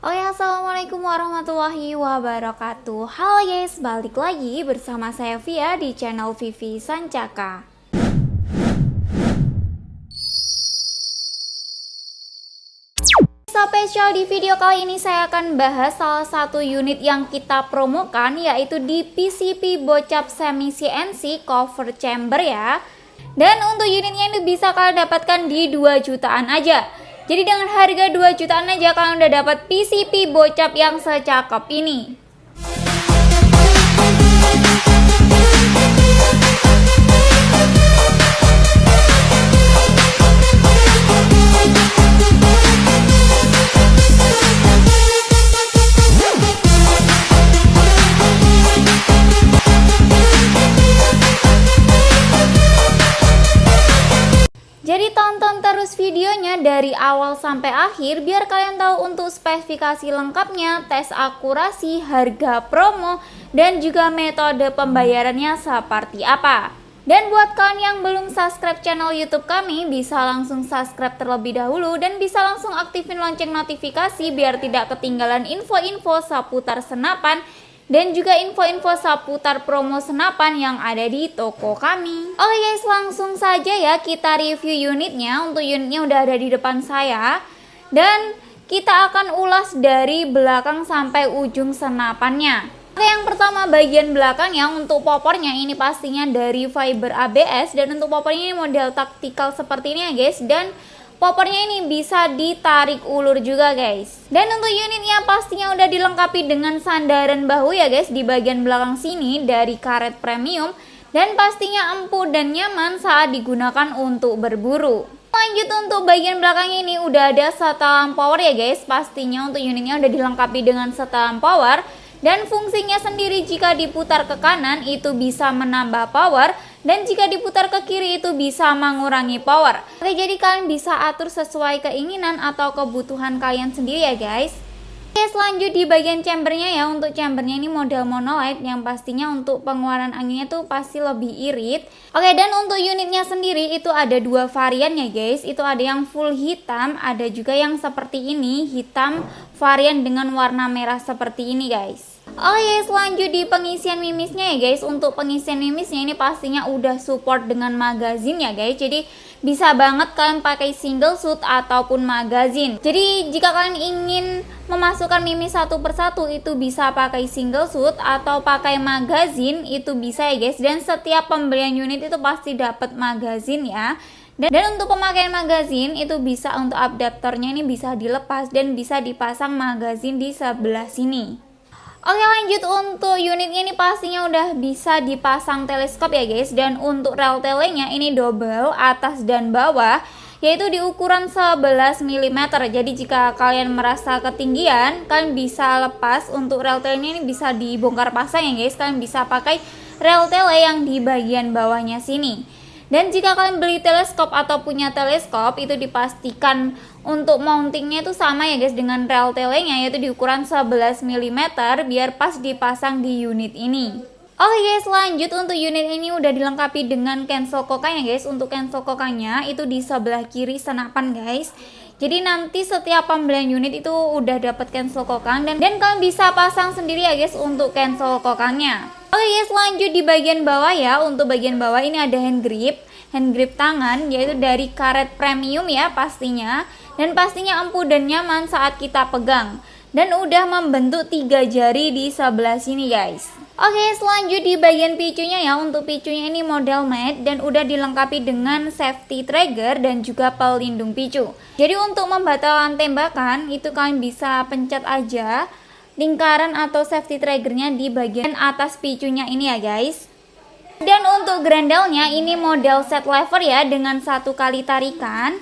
Oke, assalamualaikum warahmatullahi wabarakatuh. Halo guys, balik lagi bersama saya Via di channel Vivi Sancaka. Spesial di video kali ini saya akan bahas salah satu unit yang kita promokan, yaitu di PCP Bocap Semi CNC Cover Chamber ya. Dan untuk unitnya ini bisa kalian dapatkan di 2 jutaan aja. Jadi dengan harga 2 jutaan aja kalian udah dapat PCP Bocap yang secakep ini. Jadi tonton terus videonya dari awal sampai akhir biar kalian tahu untuk spesifikasi lengkapnya, tes akurasi, harga promo, dan juga metode pembayarannya seperti apa. Dan buat kalian yang belum subscribe channel YouTube kami, bisa langsung subscribe terlebih dahulu dan bisa langsung aktifin lonceng notifikasi biar tidak ketinggalan info-info seputar senapan dan juga info-info seputar promo senapan yang ada di toko kami. Oke guys, langsung saja ya kita review unitnya. Untuk unitnya udah ada di depan saya. Dan kita akan ulas dari belakang sampai ujung senapannya. Oke, yang pertama bagian belakangnya untuk popornya ini pastinya dari fiber ABS. Dan untuk popornya ini model taktikal seperti ini ya guys. Dan popornya ini bisa ditarik ulur juga guys. Dan untuk unitnya pastinya udah dilengkapi dengan sandaran bahu ya guys di bagian belakang sini dari karet premium. Dan pastinya empuk dan nyaman saat digunakan untuk berburu. Lanjut untuk bagian belakang ini udah ada setelan power ya guys. Pastinya untuk unitnya udah dilengkapi dengan setelan power. Dan fungsinya sendiri jika diputar ke kanan itu bisa menambah power. Dan jika diputar ke kiri itu bisa mengurangi power. Oke, jadi kalian bisa atur sesuai keinginan atau kebutuhan kalian sendiri ya guys. Oke, selanjut di bagian chambernya ya. Untuk chambernya ini model monolight yang pastinya untuk pengeluaran anginnya tuh pasti lebih irit. Oke, dan untuk unitnya sendiri itu ada 2 varian ya guys. Itu ada yang full hitam, ada juga yang seperti ini, hitam varian dengan warna merah seperti ini guys. Oke, selanjut di pengisian mimisnya ya guys. Untuk pengisian mimisnya ini pastinya udah support dengan magazin ya guys. Jadi bisa banget kalian pakai single shoot ataupun magazin. Jadi jika kalian ingin memasukkan mimis satu persatu itu bisa pakai single shoot atau pakai magazin, itu bisa ya guys. Dan setiap pembelian unit itu pasti dapat magazin ya. Dan untuk pemakaian magazin itu bisa untuk adaptornya ini bisa dilepas dan bisa dipasang magazin di sebelah sini. Oke, lanjut untuk unitnya ini pastinya udah bisa dipasang teleskop ya guys. Dan untuk rel telenya ini double atas dan bawah, yaitu di ukuran 11 mm. Jadi jika kalian merasa ketinggian, kalian bisa lepas. Untuk rel telenya ini bisa dibongkar pasang ya guys. Kalian bisa pakai rel tele yang di bagian bawahnya sini. Dan jika kalian beli teleskop atau punya teleskop, itu dipastikan untuk mountingnya itu sama ya guys dengan rel telenya, yaitu di ukuran 11 mm biar pas dipasang di unit ini. Oke guys, lanjut untuk unit ini udah dilengkapi dengan cancel kokanya guys. Untuk cancel kokanya itu di sebelah kiri senapan guys. Jadi nanti setiap pembelian unit itu udah dapat cancel kokang dan kalian bisa pasang sendiri ya guys untuk cancel kokangnya. Oke guys, lanjut di bagian bawah ya. Untuk bagian bawah ini ada hand grip tangan, yaitu dari karet premium ya pastinya. Dan pastinya empuk dan nyaman saat kita pegang. Dan udah membentuk 3 jari di sebelah sini guys. Oke, selanjut di bagian picunya ya. Untuk picunya ini model matte dan udah dilengkapi dengan safety trigger dan juga pelindung picu. Jadi untuk membatalkan tembakan itu kalian bisa pencet aja lingkaran atau safety triggernya di bagian atas picunya ini ya guys. Dan untuk grendelnya ini model set lever ya dengan 1 kali tarikan.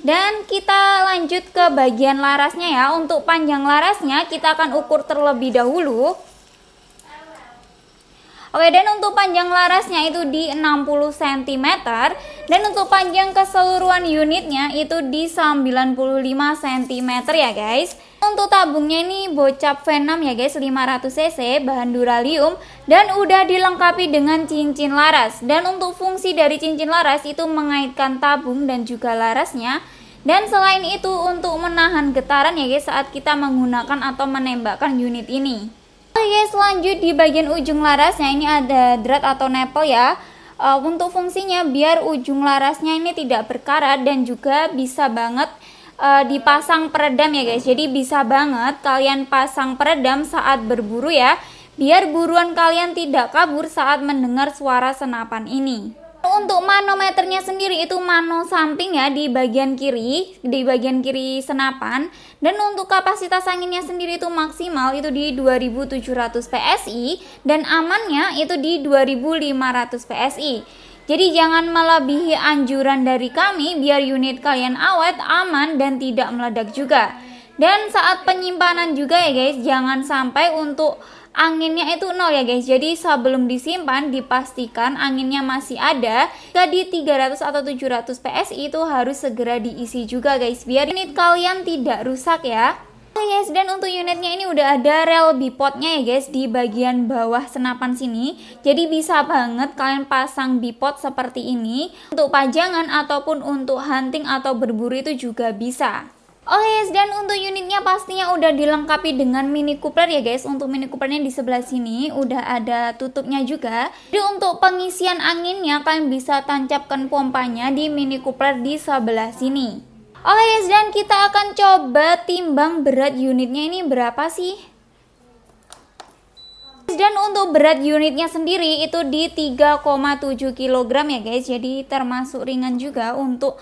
Dan kita lanjut ke bagian larasnya ya. Untuk panjang larasnya kita akan ukur terlebih dahulu. Oke, dan untuk panjang larasnya itu di 60 cm. Dan untuk panjang keseluruhan unitnya itu di 95 cm ya guys. Untuk tabungnya ini Bocap V6 ya guys, 500 cc, bahan duralium. Dan udah dilengkapi dengan cincin laras. Dan untuk fungsi dari cincin laras itu mengaitkan tabung dan juga larasnya. Dan selain itu untuk menahan getaran ya guys saat kita menggunakan atau menembakkan unit ini. Oke guys, lanjut di bagian ujung larasnya ini ada drat atau nipple ya. Untuk fungsinya biar ujung larasnya ini tidak berkarat dan juga bisa banget dipasang peredam ya guys. Jadi bisa banget kalian pasang peredam saat berburu ya, biar buruan kalian tidak kabur saat mendengar suara senapan ini. Untuk manometernya sendiri itu mano samping ya di bagian kiri senapan. Dan untuk kapasitas anginnya sendiri itu maksimal itu di 2700 PSI dan amannya itu di 2500 PSI. Jadi jangan melebihi anjuran dari kami biar unit kalian awet, aman dan tidak meledak juga. Dan saat penyimpanan juga ya guys, jangan sampai untuk anginnya itu nol ya guys. Jadi sebelum disimpan dipastikan anginnya masih ada. Jika di 300 atau 700 PSI itu harus segera diisi juga guys, biar unit kalian tidak rusak ya. Oke guys, dan untuk unitnya ini udah ada rel bipodnya ya guys di bagian bawah senapan sini. Jadi bisa banget kalian pasang bipod seperti ini untuk pajangan ataupun untuk hunting atau berburu itu juga bisa. Oke guys, dan untuk unitnya pastinya udah dilengkapi dengan mini coupler ya guys. Untuk mini couplernya di sebelah sini udah ada tutupnya juga. Jadi untuk pengisian anginnya kalian bisa tancapkan pompanya di mini coupler di sebelah sini. Oke guys, dan kita akan coba timbang berat unitnya ini berapa sih. Dan untuk berat unitnya sendiri itu di 3,7 kg ya guys. Jadi termasuk ringan juga untuk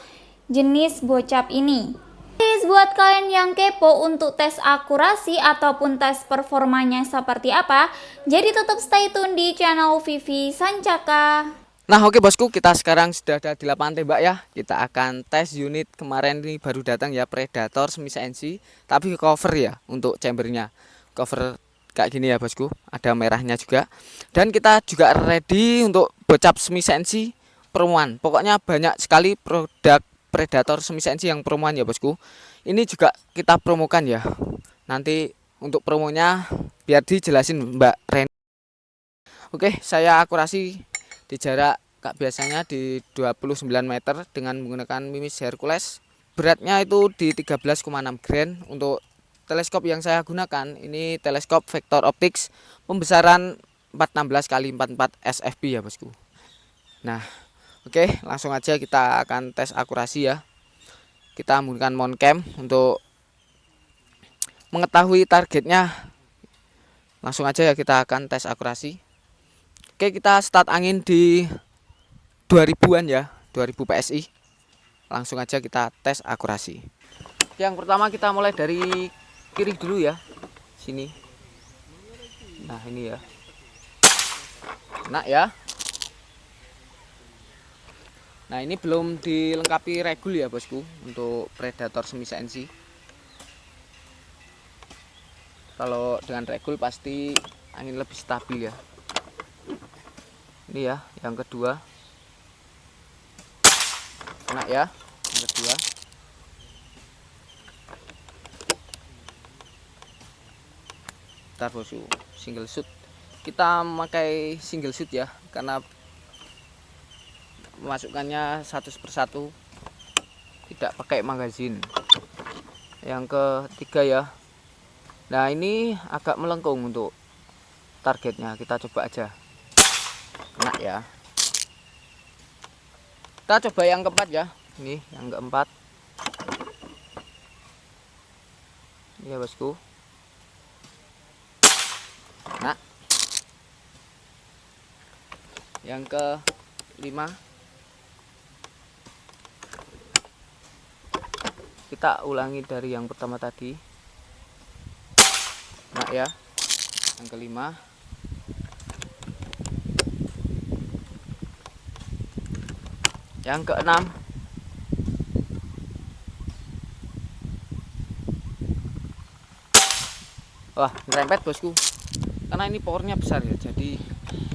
jenis bocap ini. Guys, buat kalian yang kepo untuk tes akurasi ataupun tes performanya seperti apa, jadi tetap stay tune di channel Vivi Sancaka. Nah oke bosku, kita sekarang sudah ada di lapangan tembak ya. Kita akan tes unit kemarin ini baru datang ya, Predator semi CNC, tapi cover ya untuk chambernya. Cover kayak gini ya bosku, ada merahnya juga. Dan kita juga ready untuk bocap semi CNC promoan. Pokoknya banyak sekali produk Predator semi CNC yang promoan ya bosku. Ini juga kita promokan ya. Nanti untuk promonya biar dijelasin Mbak Ren. Oke, saya akurasi di jarak kak biasanya di 29 meter dengan menggunakan Mimis Hercules. Beratnya itu di 13,6 gram. Untuk teleskop yang saya gunakan ini teleskop Vector Optics pembesaran 416 x 44 SFP ya bosku. Nah, oke, langsung aja kita akan tes akurasi ya. Kita menggunakan mount cam untuk mengetahui targetnya. Langsung aja ya kita akan tes akurasi. Oke, kita start angin di 2000-an ya, 2000 PSI. Langsung aja kita tes akurasi. Yang pertama kita mulai dari kiri dulu ya. Sini. Nah, ini ya. Nah ya. Nah ini belum dilengkapi regul ya bosku untuk Predator semi CNC. Kalau dengan regul pasti angin lebih stabil ya. Ini ya yang kedua. Kena ya yang kedua. Bentar bosku, single shoot. Kita memakai single shoot ya karena memasukkannya satu persatu, tidak pakai magazin. Yang ketiga ya. Nah ini agak melengkung untuk targetnya, kita coba aja. Kena ya. Kita coba yang keempat ya. Ini yang keempat. Ini ya bosku. Nah yang kelima. Kita ulangi dari yang pertama tadi. Nah ya, yang kelima. Yang keenam. Wah, nyerempet bosku. Karena ini powernya besar ya, jadi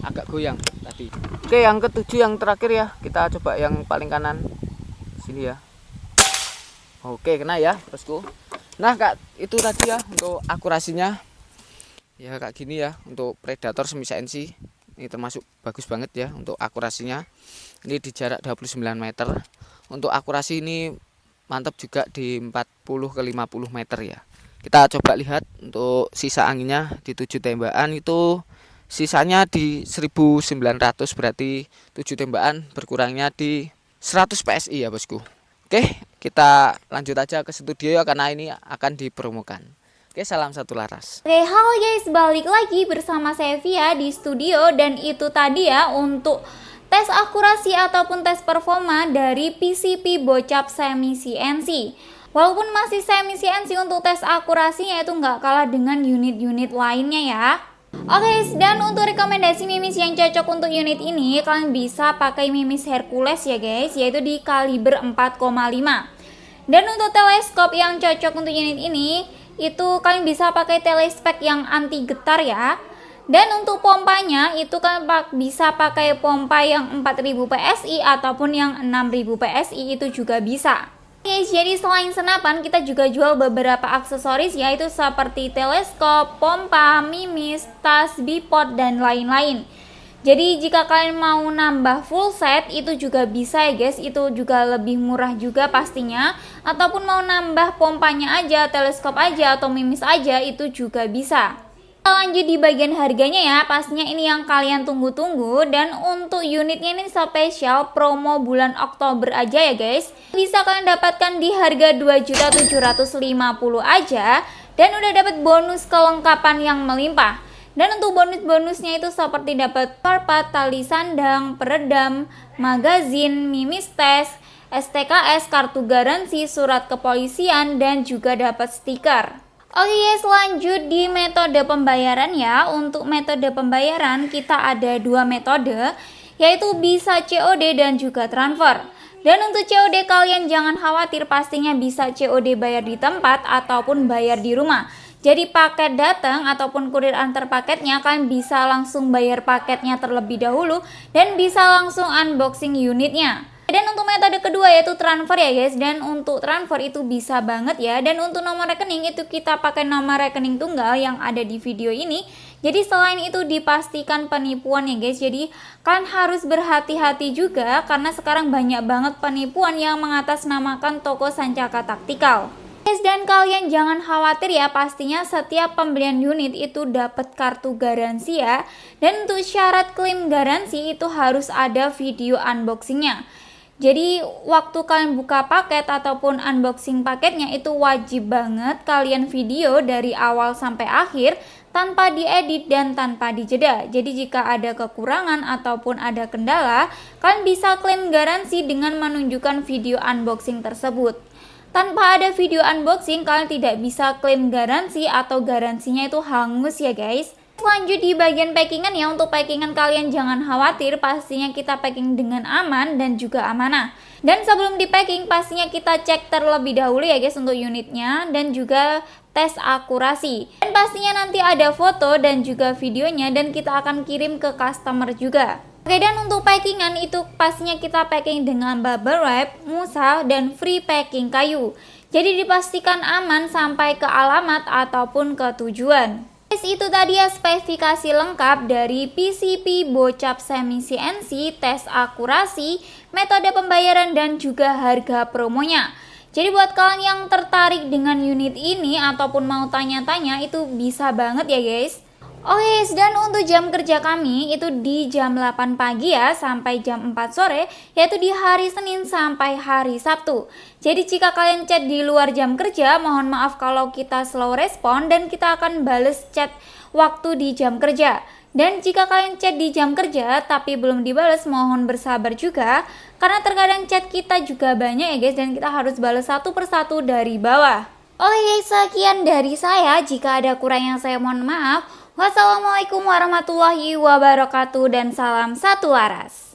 agak goyang tadi. Oke, yang ketujuh yang terakhir ya. Kita coba yang paling kanan. Sini ya. Oke, kena ya bosku. Nah kak, itu tadi ya untuk akurasinya. Ya kayak gini ya untuk Predator semi CNC. Ini termasuk bagus banget ya untuk akurasinya. Ini di jarak 29 meter. Untuk akurasi ini mantap juga di 40 ke 50 meter ya. Kita coba lihat untuk sisa anginnya di 7 tembakan itu sisanya di 1900, berarti 7 tembakan berkurangnya di 100 PSI ya bosku. Oke, kita lanjut aja ke studio ya karena ini akan dipromokan. Oke, salam satu laras. Oke, halo guys, balik lagi bersama saya Via di studio. Dan itu tadi ya untuk tes akurasi ataupun tes performa dari PCP Bocap Semi CNC. Walaupun masih semi CNC, untuk tes akurasinya itu nggak kalah dengan unit-unit lainnya ya. Oke, dan untuk rekomendasi mimis yang cocok untuk unit ini, kalian bisa pakai mimis Hercules ya guys, yaitu di kaliber 4,5. Dan untuk teleskop yang cocok untuk unit ini, itu kalian bisa pakai telespek yang anti getar ya. Dan untuk pompanya itu kalian bisa pakai pompa yang 4000 PSI ataupun yang 6000 PSI, itu juga bisa. Jadi selain senapan, kita juga jual beberapa aksesoris yaitu seperti teleskop, pompa, mimis, tas, bipod, dan lain-lain. Jadi jika kalian mau nambah full set itu juga bisa ya guys, itu juga lebih murah juga pastinya. Ataupun mau nambah pompanya aja, teleskop aja, atau mimis aja itu juga bisa. Lanjut di bagian harganya ya, pastinya ini yang kalian tunggu-tunggu. Dan untuk unitnya ini spesial promo bulan Oktober aja ya guys. Bisa kalian dapatkan di harga 2.750.000 aja. Dan udah dapat bonus kelengkapan yang melimpah. Dan untuk bonus-bonusnya itu seperti dapat karpet, tali sandang, peredam, magazin, mimis tes, STKS, kartu garansi, surat kepolisian, dan juga dapat stiker. Oke guys, lanjut di metode pembayaran ya. Untuk metode pembayaran kita ada dua metode, yaitu bisa COD dan juga transfer. Dan untuk COD kalian jangan khawatir, pastinya bisa COD bayar di tempat ataupun bayar di rumah. Jadi paket datang ataupun kurir antar paketnya, kalian bisa langsung bayar paketnya terlebih dahulu dan bisa langsung unboxing unitnya. Dan untuk metode kedua yaitu transfer ya guys. Dan untuk transfer itu bisa banget ya. Dan untuk nomor rekening itu kita pakai nomor rekening tunggal yang ada di video ini. Jadi selain itu dipastikan penipuan ya guys. Jadi kalian harus berhati-hati juga karena sekarang banyak banget penipuan yang mengatasnamakan toko Sancaka Taktikal. Guys, dan kalian jangan khawatir ya, pastinya setiap pembelian unit itu dapat kartu garansi ya. Dan untuk syarat klaim garansi itu harus ada video unboxingnya. Jadi waktu kalian buka paket ataupun unboxing paketnya itu wajib banget kalian video dari awal sampai akhir tanpa diedit dan tanpa dijeda. Jadi jika ada kekurangan ataupun ada kendala, kalian bisa klaim garansi dengan menunjukkan video unboxing tersebut. Tanpa ada video unboxing, kalian tidak bisa klaim garansi atau garansinya itu hangus ya guys. Lanjut di bagian packingan ya. Untuk packingan kalian jangan khawatir, pastinya kita packing dengan aman dan juga amanah. Dan sebelum di packing pastinya kita cek terlebih dahulu ya guys untuk unitnya dan juga tes akurasi. Dan pastinya nanti ada foto dan juga videonya dan kita akan kirim ke customer juga. Oke, dan untuk packingan itu pastinya kita packing dengan bubble wrap, musa, dan free packing kayu. Jadi dipastikan aman sampai ke alamat ataupun ke tujuan. Guys, itu tadi ya spesifikasi lengkap dari PCP Bocap Semi CNC, tes akurasi, metode pembayaran, dan juga harga promonya. Jadi buat kalian yang tertarik dengan unit ini ataupun mau tanya-tanya itu bisa banget ya guys. Oke guys, dan untuk jam kerja kami itu di jam 8 pagi ya sampai jam 4 sore, yaitu di hari Senin sampai hari Sabtu. Jadi jika kalian chat di luar jam kerja, mohon maaf kalau kita slow respon dan kita akan bales chat waktu di jam kerja. Dan jika kalian chat di jam kerja tapi belum dibales, mohon bersabar juga karena terkadang chat kita juga banyak ya guys dan kita harus balas satu persatu dari bawah. Oke guys, sekian dari saya. Jika ada kurang yang saya mohon maaf. Wassalamualaikum warahmatullahi wabarakatuh dan salam satu waras.